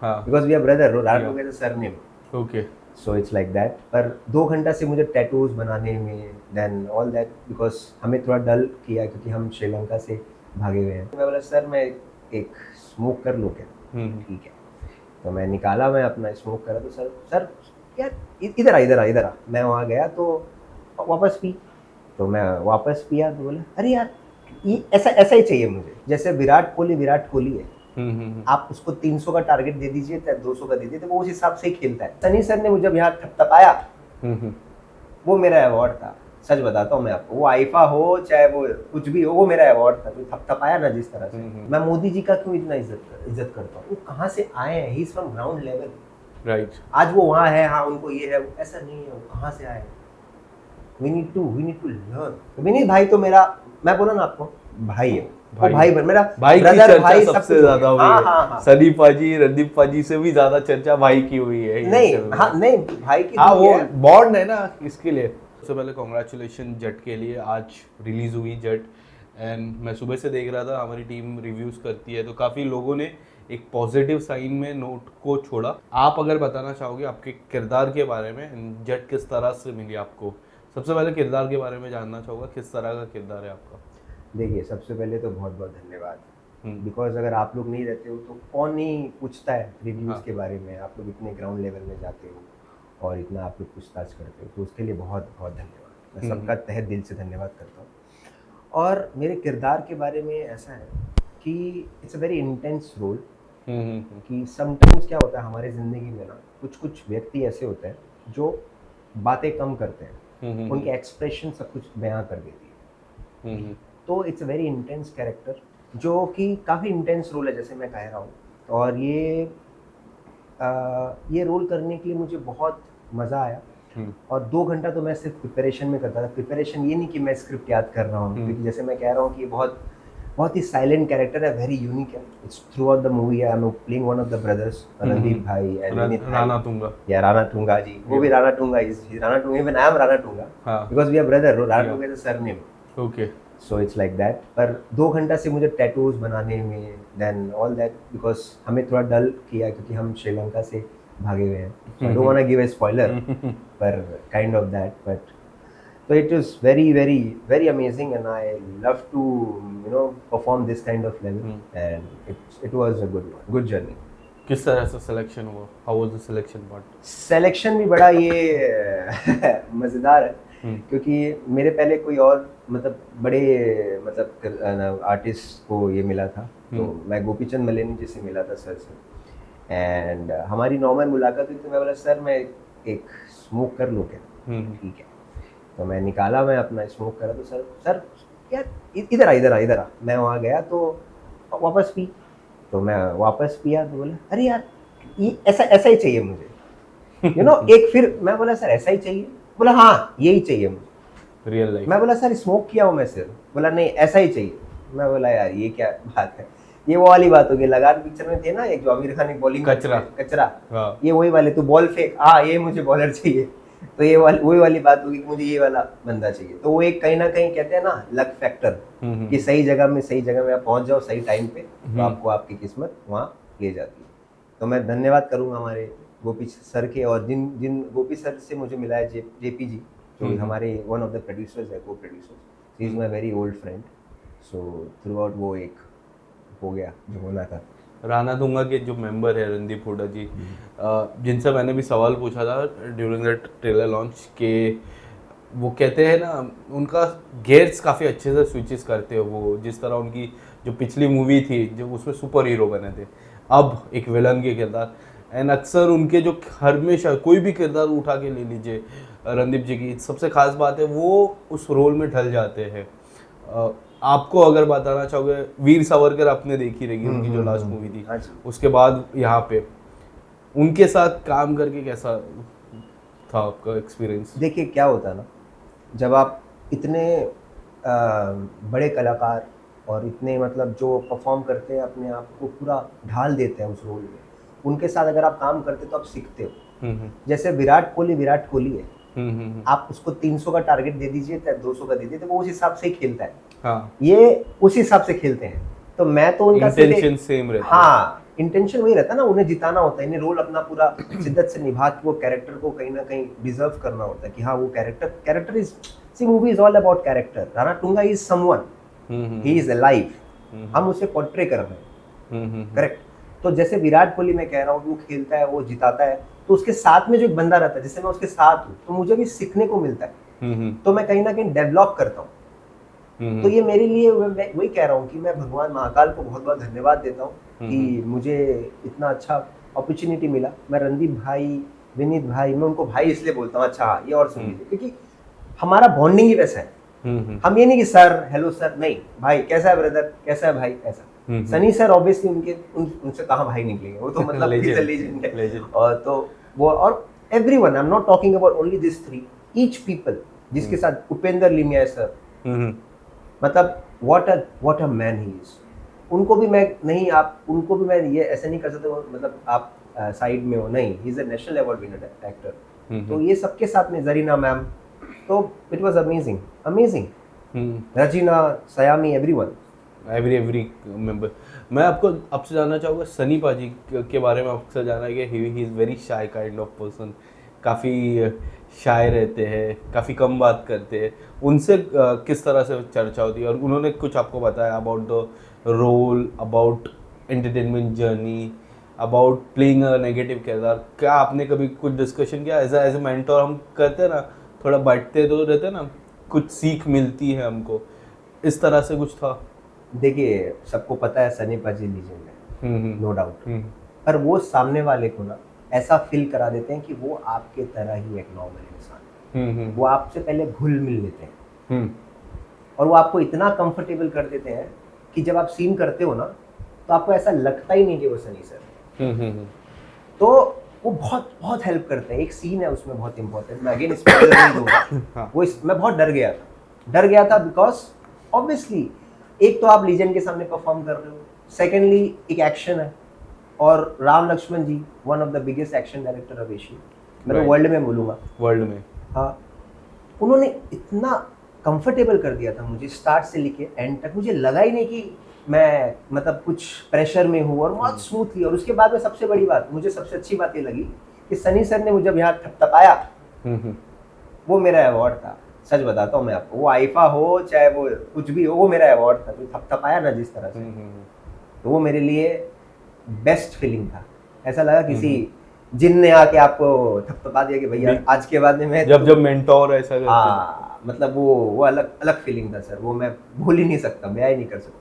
हाँ because we are brother, Rana Tunga is a surname, okay so it's like that. पर 2 घंटा से मुझे टैटूज बनाने में देन ऑल दैट, बिकॉज हमें थोड़ा डल किया क्योंकि हम श्रीलंका से भागे हुए हैं। मैं बोला सर मैं एक स्मोक कर लूँ क्या? ठीक है, तो मैं निकाला, मैं अपना स्मोक करा, तो सर सर यार इधर आ इधर आ इधर आ। मैं वहाँ गया तो वापस पी, तो मैं वापस पिया तो बोला अरे यार ये ऐसा ऐसा ही चाहिए मुझे, जैसे विराट कोहली है, आप उसको 300 का टारगेट दे दीजिए चाहे 200 का दे दीजिए, तो वो उस हिसाब से ही खेलता है। सनी सर ने मुझे यहाँ थपथपाया, वो मेरा अवार्ड था। सच बताता हूँ मैं आपको, वो आईफा हो चाहे वो कुछ भी हो, वो मेरा अवार्ड था। जो थपथपाया ना जिस तरह से, मैं मोदी जी का क्यों इतना इज्जत करता हूँ? वो कहाँ से आए हैं, he is from ground level, right. आज वो वहाँ है, हाँ उनको ये है, ऐसा नहीं है, वो कहाँ से आए? We need to learn. Vineet भाई तो मेरा, मैं बोला ना आपको, भाई है, भाई मेरा भाई की ब्रदर, चर्चा भाई सबसे ज्यादा हुई है। हाँ। सनी पाजी, रणदीप पाजी से भी ज्यादा चर्चा भाई की हुई है। नहीं भाई की, हाँ वो बॉन्ड है ना इसके लिए। सबसे पहले कॉन्ग्रेचुलेशन जट के लिए, आज रिलीज हुई जट, एंड मैं सुबह से देख रहा था, हमारी टीम रिव्यूज करती है तो काफ़ी लोगों ने एक पॉजिटिव साइन में नोट को छोड़ा। आप अगर बताना चाहोगे आपके किरदार के बारे में, जट किस तरह से मिली आपको? सबसे पहले किरदार के बारे में जानना चाहूँगा, किस तरह का किरदार है आपका? देखिए सबसे पहले तो बहुत बहुत धन्यवाद, बिकॉज अगर आप लोग नहीं रहते हो तो कौन ही पूछता है रिव्यूज़ के बारे में। आप लोग इतने ग्राउंड लेवल में जाते हो और इतना आप लोग पूछताछ करते हो, तो उसके लिए बहुत बहुत धन्यवाद। मैं सबका तहे दिल से धन्यवाद करता हूँ। और मेरे किरदार के बारे में ऐसा है कि it's a very intense role, कि समटाइम्स क्या होता है हमारे ज़िंदगी में ना, कुछ कुछ व्यक्ति ऐसे होते हैं जो बातें कम करते हैं, उनके एक्सप्रेशन सब कुछ बयां कर देती है। तो it's a very intense character, जो कि काफ़ी इंटेंस रोल है जैसे मैं कह रहा हूँ। और ये रोल करने के लिए मुझे बहुत मज़ा आया। और 2 घंटा तो मैं सिर्फ प्रिपरेशन में करता था। प्रिपरेशन ये नहीं कि मैं स्क्रिप्ट याद कर रहा हूँ, क्योंकि जैसे मैं कह रहा हूँ कि बहुत ही साइलेंट कैरेक्टर है, वेरी यूनिक है। It's through out the movie I am playing one of the brothers, Randeep भाई एंड राणा टूंगा, या राणा टूंगा जी, वो भी Rana Tunga, Rana Tunga, even I am Rana Tunga, because we are brother, Rana Tunga is a surname, okay. So it's like that. पर 2 घंटा से मुझे टैटूज बनाने में देन ऑल दैट, बिकॉज हमें थोड़ा डल किया क्योंकि हम श्रीलंका से भागे हुए हैं। I don't want to give a spoiler, पर kind of that, but so it was very very very amazing and I love to perform this kind of level, and it was a good journey. किस तरह से selection हुआ? How was the selection part? Selection भी बड़ा ये मज़ेदार है, क्योंकि मेरे पहले कोई और मतलब बड़े मतलब आर्टिस्ट को ये मिला था, तो मैं गोपीचंद मलेनी जी से मिला था सर से, एंड हमारी नॉर्मल मुलाकात हुई। तो मैं बोला सर मैं एक स्मोक कर लूँ क्या? ठीक है, तो मैं निकाला, मैं अपना स्मोक करा, तो सर यार इधर आ इधर आ। मैं वहाँ गया तो वापस पी, तो मैं वापस पिया तो बोला अरे यार ये ऐसा ऐसा ही चाहिए मुझे, एक फिर मैं बोला सर ऐसा ही चाहिए, बोला हाँ यही चाहिए मुझे रियल लाइफ। मैं बोला सर स्मोक किया हूँ मैं सिर्फ, बोला नहीं ऐसा ही चाहिए। मैं बोला यार ये क्या बात है, ये वो वाली बात होगी, लगान पिक्चर में थे ना एक जो आमिर खान की बॉलिंग कचरा, ये वही वाले, तू बॉल फेंक, हाँ ये मुझे बॉलर चाहिए, तो ये वही वाली बात होगी कि मुझे ये वाला बंदा चाहिए। तो वो एक कहीं ना कहीं कहते हैं ना लक फैक्टर, कि सही जगह में आप पहुंच जाओ सही टाइम पे, तो आपको आपकी किस्मत वहाँ ले जाती है। तो मैं धन्यवाद करूंगा हमारे गोपी सर के, और जिन गोपी सर से मुझे मिला है जेपी जी, जो हमारे वन ऑफ द प्रोड्यूसर्स है, को producers, he is my very old friend, so through out वो एक हो गया जो होना था। राणा दूंगा के जो मेंबर है रणदीप हुड्डा जी, जिनसे मैंने भी सवाल पूछा था ड्यूरिंग द ट्रेलर लॉन्च, के वो कहते हैं ना उनका गेयर्स काफ़ी अच्छे से स्विचेस करते हैं वो, जिस तरह उनकी जो पिछली मूवी थी जो उसमें सुपर हीरो बने थे, अब एक विलन के किरदार, एंड अक्सर उनके जो हमेशा कोई भी किरदार उठा के ले लीजिए रणदीप जी की, सबसे खास बात है वो उस रोल में ढल जाते हैं। आपको अगर बताना चाहोगे, वीर सावरकर आपने देखी रहेगी उनकी जो लास्ट मूवी थी, उसके बाद यहाँ पे उनके साथ काम करके कैसा था आपका एक्सपीरियंस? देखिए क्या होता है ना, जब आप इतने बड़े कलाकार और इतने मतलब जो परफॉर्म करते हैं, अपने आप को पूरा ढाल देते हैं उस रोल में, उनके साथ अगर आप काम करते तो आप सीखते हो। जैसे विराट कोहली है, आप उसको 300 का टारगेट दे दीजिए चाहे 200 का दे दीजिए, तो वो उस हिसाब से ही खेलता है। हाँ। ये उस हिसाब से खेलते हैं, तो मैं तो उनका इंटेंशन सेम रहता है। हाँ, इंटेंशन वही रहता है ना, उन्हें जिताना होता है, इन्हें रोल अपना पूरा शिद्दत से निभा के वो कैरेक्टर को कहीं ना कहीं डिजर्व करना होता है कि हाँ वो character is, see movie is all about character. Rana Tunga is someone, he is alive, हम उसे पोर्ट्रे कर रहे हैं, करेक्ट। तो जैसे विराट कोहली मैं कह रहा हूँ, वो खेलता है, वो जिताता है, तो उसके साथ में जो एक बंदा रहता है जिससे मैं उसके साथ हूँ, तो मुझे भी सीखने को मिलता है, तो मैं कहीं ना कहीं डेवलप करता हूँ। तो ये मेरे लिए, मैं वही कह रहा हूँ कि मैं भगवान महाकाल को बहुत बहुत धन्यवाद देता हूँ कि मुझे इतना अच्छा अपॉर्चुनिटी मिला। मैं रणदीप भाई, विनीत भाई, मैं उनको भाई इसलिए बोलता हूँ, अच्छा ये और सुन लीजिए, क्योंकि हमारा बॉन्डिंग ही वैसा है। हम ये नहीं कि सर हेलो सर, नहीं भाई कैसा है ब्रदर, कैसा है भाई, ऐसा। सनी सर ऑब्वियसली उनसे कहाँ भाई निकलेंगे, वो तो मतलब लेजेंड है। और तो वो, और everyone, I am not talking about only this three, each people जिसके साथ, उपेंद्र लिमिया सर, मतलब what a man he is. उनको भी मैं नहीं, आप उनको भी मैं ये ऐसे नहीं कर सकता मतलब आप साइड में हो, नहीं, he is a national award winner actor. तो ये सबके साथ में, जरीना मैम, तो it was amazing amazing, Regina, Saiyami, everyone, every member. मैं आपसे जानना चाहूँगा सनी पाजी के बारे में, आपसे जानना है कि he is very shy kind of person, काफ़ी शाय रहते हैं, काफ़ी कम बात करते हैं, उनसे किस तरह से चर्चा होती है, और उन्होंने कुछ आपको बताया about the role, about entertainment journey, about playing a negative किरदार? क्या आपने कभी कुछ डिस्कशन किया एज ए मेंटर? हम करते हैं ना, थोड़ा बैठते तो रहते ना, कुछ सीख मिलती है हमको, इस तरह से कुछ था? देखिए सबको पता है सनी पाजी लीजेंड है, नो डाउट, पर वो सामने वाले को ना ऐसा फील करा देते हैं कि वो आपके तरह ही एक नॉर्मल इंसान है। वो आपसे पहले घुल मिल लेते हैं, और वो आपको इतना कंफर्टेबल कर देते हैं कि जब आप सीन करते हो ना, तो आपको ऐसा लगता ही नहीं कि वो सनी सर। तो वो बहुत बहुत हेल्प करते हैं। एक सीन है उसमें बहुत इंपॉर्टेंट, मैं अगेन स्पॉइलर नहीं दूंगा। वो मैं बहुत डर गया था बिकॉज ऑब्वियसली एक तो आप लीजेंड के सामने परफॉर्म कर रहे हो, सेकेंडली एक एक्शन है, और Ram Lakshman ji one of the biggest action director of Asia, मैं तो वर्ल्ड में बोलूँगा, वर्ल्ड में, हाँ, उन्होंने इतना कंफर्टेबल कर दिया था मुझे स्टार्ट से लेके एंड तक। मुझे लगा ही नहीं कि मैं मतलब कुछ प्रेशर में हूँ, और बहुत स्मूथली। और उसके बाद में सबसे बड़ी बात, मुझे सबसे अच्छी बात ये लगी कि सनी सर ने मुझे जब यहाँ थपथपाया, वो मेरा अवार्ड था। सच बताता हूँ मैं आपको, वो आईफा हो चाहे वो कुछ भी हो, वो मेरा अवार्ड था। जो थपथपाया ना जिस तरह से, तो वो मेरे लिए बेस्ट फीलिंग था। ऐसा लगा किसी जिन ने आके आपको थपथपा दिया कि भैया आज के बाद में मैं जब मेंटोर ऐसा करते, हाँ, मतलब वो अलग फीलिंग था सर, वो मैं भूल ही नहीं सकता, बयां ही नहीं कर सकता।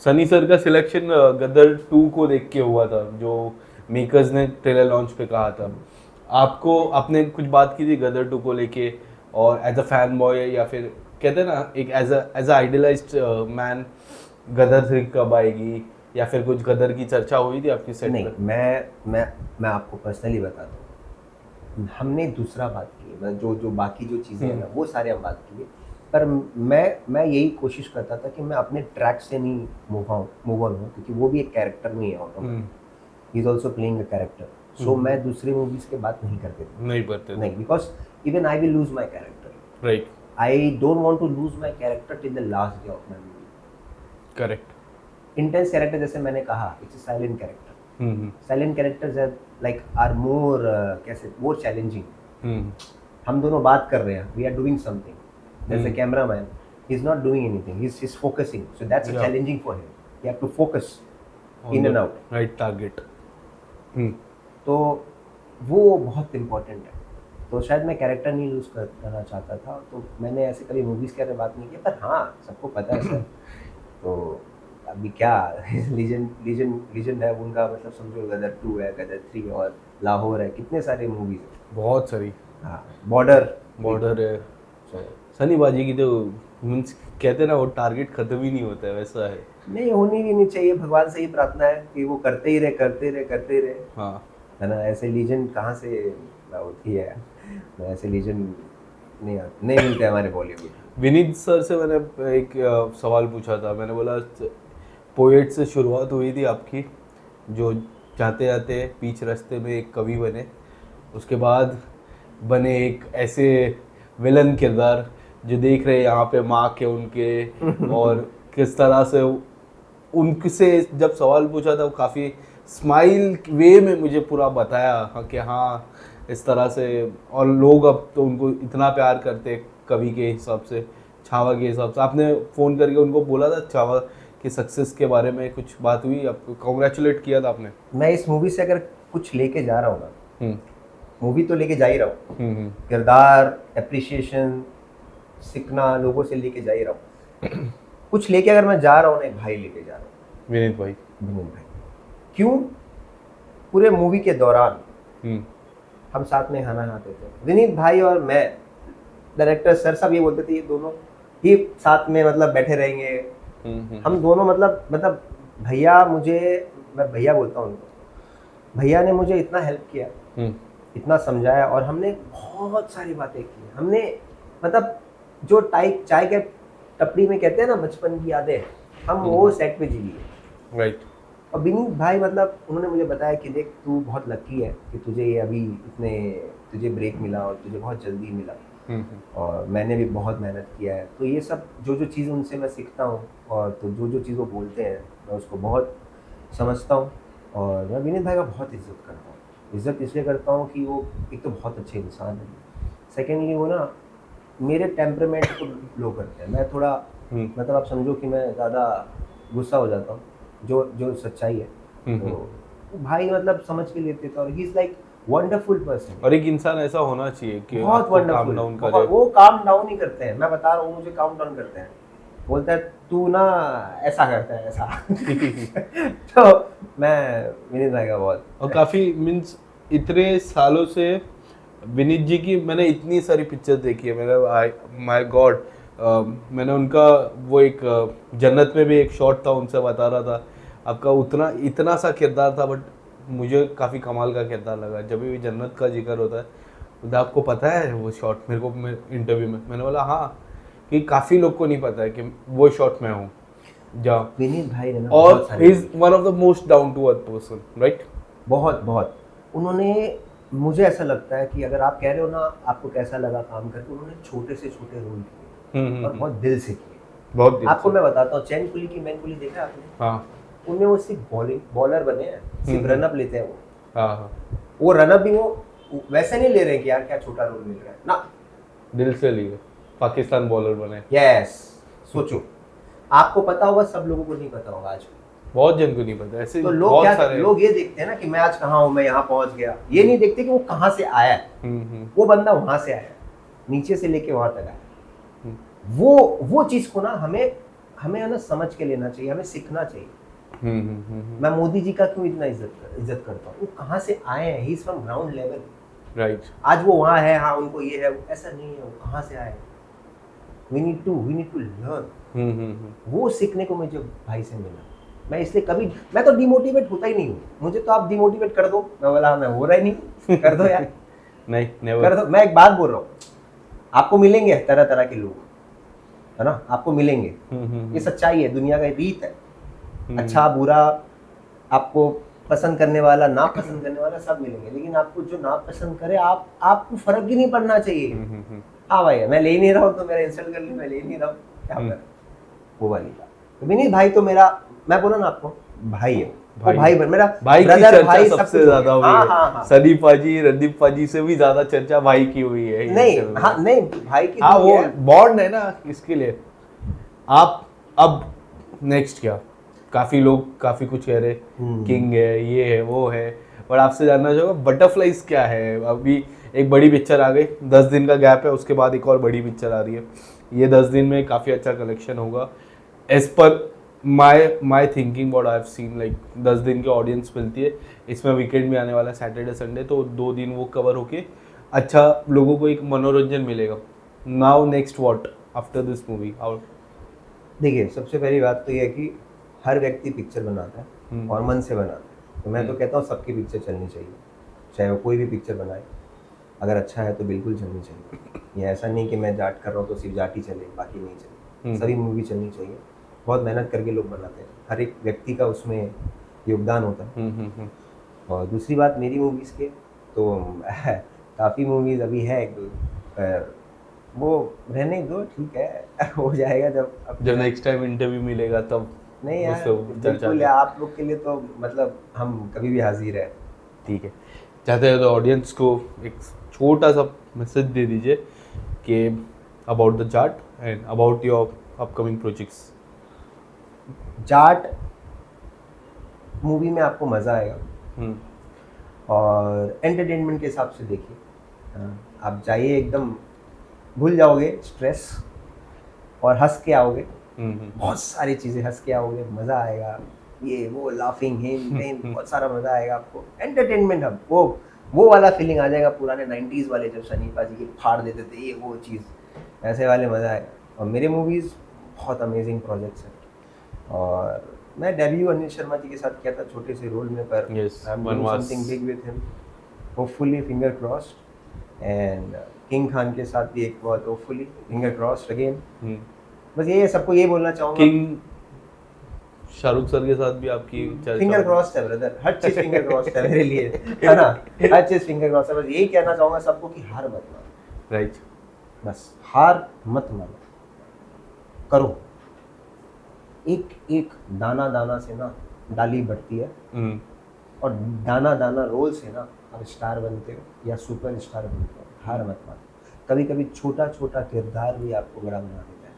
सनी सर का सिलेक्शन गदर 2 को देख के हुआ था, जो मेकर्स ने ट्रेलर लॉन्च पे कहा था। आपको, आपने कुछ बात की थी गदर 2 को लेके, और एज अ फैन बॉय, या फिर कहते हैं ना एक एज अ आइडियलाइज्ड मैन, गदर 3 कब आएगी, या फिर कुछ गदर की चर्चा हुई थी आपकी सेट? नहीं, मैं आपको पर्सनली बताता हूँ, हमने दूसरा बात की, जो बाकी जो चीज़ें हैं ना, वो सारे हम बात किए, पर मैं यही कोशिश करता था कि मैं अपने ट्रैक से नहीं मूव ऑन हूँ, क्योंकि वो भी एक कैरेक्टर में है automatic, he is also playing a character. So मैं दूसरे मूवीज के बात नहीं करते नहीं, because even I will lose my character, right, I don't want to lose my character till the last day of my movie. Correct. Intense character, जैसे मैंने कहा, it's a silent character. Silent characters like are more कैसे, more challenging. हम दोनों बात कर रहे हैं, we are doing something, there's a cameraman, he's not doing anything, he's focusing, so that's challenging for him, you have to focus in and out, right target. तो वो बहुत इम्पोर्टेंट है। तो शायद मैं कैरेक्टर नहीं लूज करना चाहता था, तो मैंने ऐसे कभी मूवीज़ के बारे में बात नहीं की, पर हाँ सबको पता है सर। तो अभी क्या लीजेंड है उनका, मतलब समझो गदर 2 है, गदर 3 और लाहौर है, कितने सारे मूवीज हैं, बहुत सारी, हाँ, बॉर्डर है। सनी बाजी की तो मीन्स कहते हैं ना, वो टारगेट खत्म ही नहीं होता है, वैसा है। नहीं, होनी भी नहीं चाहिए, भगवान से ही प्रार्थना है कि वो करते ही रहे। हाँ, है ना, ऐसे लीजेंड कहाँ से होती है, ऐसे लीजेंड नहीं मिलते हमारे बॉलीवुड। विनीत सर से मैंने एक सवाल पूछा था, मैंने बोला पोएट से शुरुआत हुई थी आपकी, जो जाते जाते बीच रास्ते में एक कवि बने, उसके बाद बने एक ऐसे विलन किरदार जो देख रहे हैं यहाँ पे माँ के उनके, और किस तरह से उनसे जब सवाल पूछा था वो काफ़ी स्माइल वे में मुझे पूरा बताया, हाँ कि हाँ इस तरह से, और लोग अब तो उनको इतना प्यार करते कवि के हिसाब से, छावा के हिसाब से। आपने फ़ोन करके उनको बोला था छावा की सक्सेस के बारे में, कुछ बात हुई, आपको कॉन्ग्रेचुलेट किया था आपने? मैं इस मूवी से अगर कुछ लेके जा रहा हूँ ना, हम्म मूवी तो लेके जा ही रहा हूँ, हम्म किरदार, एप्रिसिएशन, सीखना लोगों से लेके जा ही रहा हूँ। कुछ लेके अगर मैं जा रहा हूँ ना, एक भाई लेके जा रहा हूँ, विनीत भाई। विनीत भाई। क्यों? पूरे मूवी के दौरान हम्म हम साथ में खाना खाते थे, विनीत भाई और मैं, डायरेक्टर सर सब ये बोलते थे ये दोनों ही साथ में मतलब बैठे रहेंगे। हम दोनों मतलब भैया, मुझे, मैं भैया बोलता हूँ उनको, भैया ने मुझे इतना हेल्प किया, इतना समझाया, और हमने बहुत सारी बातें की। हमने मतलब जो चाय के टपरी में कहते हैं ना बचपन की यादें, हम वो सेट पे जी लिए। राइट। और विनीत भाई मतलब उन्होंने मुझे बताया कि देख तू बहुत लकी है कि तुझे ये अभी इतने, तुझे ब्रेक मिला और तुझे बहुत जल्दी मिला, और मैंने भी बहुत मेहनत किया है। तो ये सब जो जो चीज़ उनसे मैं सीखता हूँ, और तो जो जो चीज़ वो बोलते हैं मैं उसको बहुत समझता हूँ। और मैं विनीत भाई का बहुत इज्जत करता हूँ। इज्जत इसलिए करता हूँ कि वो एक तो बहुत अच्छे इंसान है, सेकेंडली वो ना मेरे टेम्परामेंट को लो करते हैं। मैं थोड़ा मतलब आप समझो कि मैं ज़्यादा गुस्सा हो जाता हूँ, जो जो सच्चाई है। तो भाई मतलब समझ के लेते थे, और he is like wonderful person. और एक इंसान ऐसा होना चाहिए कि बहुत आपको काम डाउन वंडरफुल। करे। वो काम डाउन ही करते हैं, मैं बता रहा हूँ, मुझे काम डाउन करते हैं। बोलता है तू ना ऐसा करता है ऐसा। तो मैं विनीत भाई का बहुत, और काफ़ी मीन्स इतने सालों से विनीत जी की मैंने इतनी सारी पिक्चर देखी है। मैंने माय गॉड, मैंने उनका वो एक जन्नत में भी एक शॉट था, उनसे बता रहा था आपका उतना इतना सा किरदार था, बट मुझे काफ़ी कमाल का किरदार लगा। जब भी जन्नत का जिक्र होता है तो आपको पता है वो शॉट, मेरे को इंटरव्यू में मैंने बोला हाँ, कि काफ़ी लोग को नहीं पता है कि वो शॉट मैं हूँ जा। विनीत भाई ने ना और बहुत सारी, is one of the most down to earth person, right? बहुत बहुत उन्होंने, मुझे ऐसा लगता है कि अगर आप कह रहे हो ना आपको कैसा लगा काम करके, उन्होंने छोटे से छोटे रोल किए और बहुत दिल से किए। बहुत दिल आपको से। मैं बताता हूँ, चैन कुली की मैन कुली देखा आपने? हाँ उनमें वो सिर्फ बॉलर बने हैं, सिर्फ रनअप लेते हैं वो। हाँ हाँ, वो रनअप भी वो वैसे नहीं ले रहे हैं कि यार क्या छोटा रोल मिल रहा है ना, दिल से लिए पाकिस्तान बॉलर बने। यस। सोचो, आपको पता होगा, सब लोगों को नहीं पता होगा आज। बहुत जन को नहीं पता ऐसे। तो लोग बहुत क्या, सारे लोग ये देखते हैं ना कि मैं आज कहाँ हूँ, मैं यहाँ पहुंच गया, ये नहीं देखते कि वो कहाँ से आया है। वो बंदा वहां से आया, नीचे से लेके वहां तक आया। वो चीज को ना हमें हमें है ना समझ के लेना चाहिए, हमें सीखना चाहिए। मैं मोदी जी का क्यों इतना इज्जत करता हूँ, वो कहाँ से आए हैं, he is from ground level, right. आज वो वहाँ है, हाँ उनको ये है, ऐसा नहीं है, वो कहाँ से आए। We need to learn. वो सीखने को मुझे भाई से मिला। मैं इसलिए कभी, मैं तो डिमोटिवेट होता ही नहीं हूँ। मुझे तो आप डिमोटिवेट कर दो, मैं बोला मैं हो रहा ही नहीं, कर दो यार। नहीं, never। कर दो। मैं एक बात बोल रहा हूँ, आपको मिलेंगे तरह तरह के लोग, है ना, आपको मिलेंगे, ये सच्चाई है, दुनिया का रीत है। अच्छा बुरा, आपको पसंद करने वाला, ना पसंद करने वाला, सब मिलेंगे, लेकिन आपको जो ना पसंद करे, आपको फर्क ही नहीं पड़ना चाहिए। हाँ भाई, मैं ले नहीं रहा हूँ तो मेरा इंसल्ट कर ली, मैं ले नहीं रहा हूँ, क्या कर, वो वाली बात। तो विनीत भाई तो मेरा, मैं बोला ना आपको, भाई है, भाई मेरा भाई की ब्रदर, चर्चा भाई सबसे ज्यादा हुई है। हाँ। सलीम पाजी, रणदीप पाजी से भी ज्यादा चर्चा भाई की हुई है। नहीं, हाँ नहीं, भाई की हाँ, हुई वो है। बॉन्ड है ना, इसके लिए। आप अब नेक्स्ट क्या, काफी लोग काफी कुछ कह रहे, किंग है, ये है, वो है, पर आपसे जानना चाहूँगा बटरफ्लाइज क्या है। अभी एक बड़ी पिक्चर आ गई, 10 दिन का गैप है, उसके बाद एक और बड़ी पिक्चर आ रही है। ये 10 दिन में काफ़ी अच्छा कलेक्शन होगा as per my thinking, what I have seen. Like 10 दिन की ऑडियंस मिलती है, इसमें वीकेंड भी आने वाला है, सैटरडे संडे, तो 2 दिन वो कवर होके अच्छा लोगों को एक मनोरंजन मिलेगा। Now next what after this movie? देखिए, सबसे पहली बात तो ये है कि हर व्यक्ति पिक्चर बनाता है और मन से बनाता है। तो मैं तो कहता हूँ सबकी पिक्चर चलनी चाहिए, चाहे वो कोई भी पिक्चर बनाए, अगर अच्छा है तो बिल्कुल चलनी चाहिए। ये ऐसा नहीं कि मैं जाट कर रहा हूँ तो सिर्फ जाट ही चले, बाकी नहीं चले, सभी मूवी चलनी चाहिए। बहुत मेहनत करके लोग बनाते हैं, हर एक व्यक्ति का उसमें योगदान होता है। और दूसरी बात मेरी मूवीज़ के तो काफ़ी मूवीज़ अभी है एक दो, वो रहने दो, ठीक है, हो जाएगा जब नेक्स्ट टाइम इंटरव्यू मिलेगा तब। नहीं यार, उससे चर्चा बिल्कुल की। आप लोग के लिए तो मतलब हम कभी भी हाजिर है। ठीक है, चाहते हैं तो ऑडियंस को एक छोटा सा मैसेज दे दीजिए कि about the chart and about your upcoming projects. Jat movie में आपको मज़ा आएगा और एंटरटेनमेंट के हिसाब से देखिए। आप जाइए, एकदम भूल जाओगे स्ट्रेस और हंस के आओगे। बहुत सारी चीज़ें हंस के आओगे, मज़ा आएगा, ये वो लाफिंग हिम बहुत सारा मज़ा आएगा आपको। एंटरटेनमेंट अब वो वाला फीलिंग आ जाएगा पुराने 90s वाले, जब सनी पाजी की फाड़ देते थे ये वो चीज़, ऐसे वाले मज़ा आएगा। और मेरे मूवीज़ बहुत अमेजिंग प्रोजेक्ट्स हैं। और मैं डेब्यू अनिल शर्मा जी के साथ किया था छोटे से रोल में, पर Yes, आई एम डूइंग वनवास। Something big with him, hopefully finger crossed. And king Khan के साथ भी एक बहुत होपफुली फिंगर क्रॉस्ड अगेन। बस ये सबको ये बोलना चाहूँगा, किंग शाहरुख सर के साथ भी आपकी चर्चा फिंगर होगी। क्रॉस्ड है ब्रदर, हर चीज फिंगर क्रॉस्ड है मेरे लिए, है ना, हर चीज फिंगर क्रॉस्ड है। बस यही कहना चाहूँगा सबको कि हार मत मानो, राइट। बस हार मत मानो, करो। एक एक दाना दाना से ना डाली बढ़ती है, और दाना दाना रोल से ना आप स्टार बनते हो या सुपर स्टार बनते हो। हार मत मानो, कभी कभी छोटा छोटा किरदार भी आपको बड़ा बना देता है,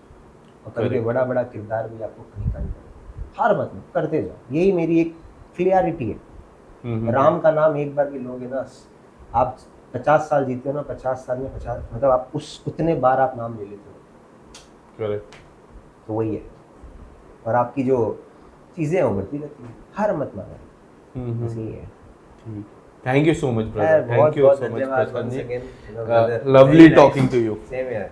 और कभी कभी Correct. बड़ा बड़ा किरदार भी आपको कहीं का नहीं करता। हार मत मानो, करते जाओ, यही मेरी एक क्लियरिटी है। राम का नाम एक बार भी लोगे ना, आप 50 साल जीते हो ना, 50 साल में 50 मतलब आप उतने बार आप नाम ले लेते हो, करेक्ट। तो वही है। और आपकी जो चीज़ें हैं वो बढ़ती रहती हैं, हार मत मानो, बस यही है। थैंक यू सो मच यार, ब्रदर, बहुत थैंक यू बहुत सो मच धन्यवाद Prashant once ji. again, you know, brother. Lovely Very nice. Talking to you. Same here.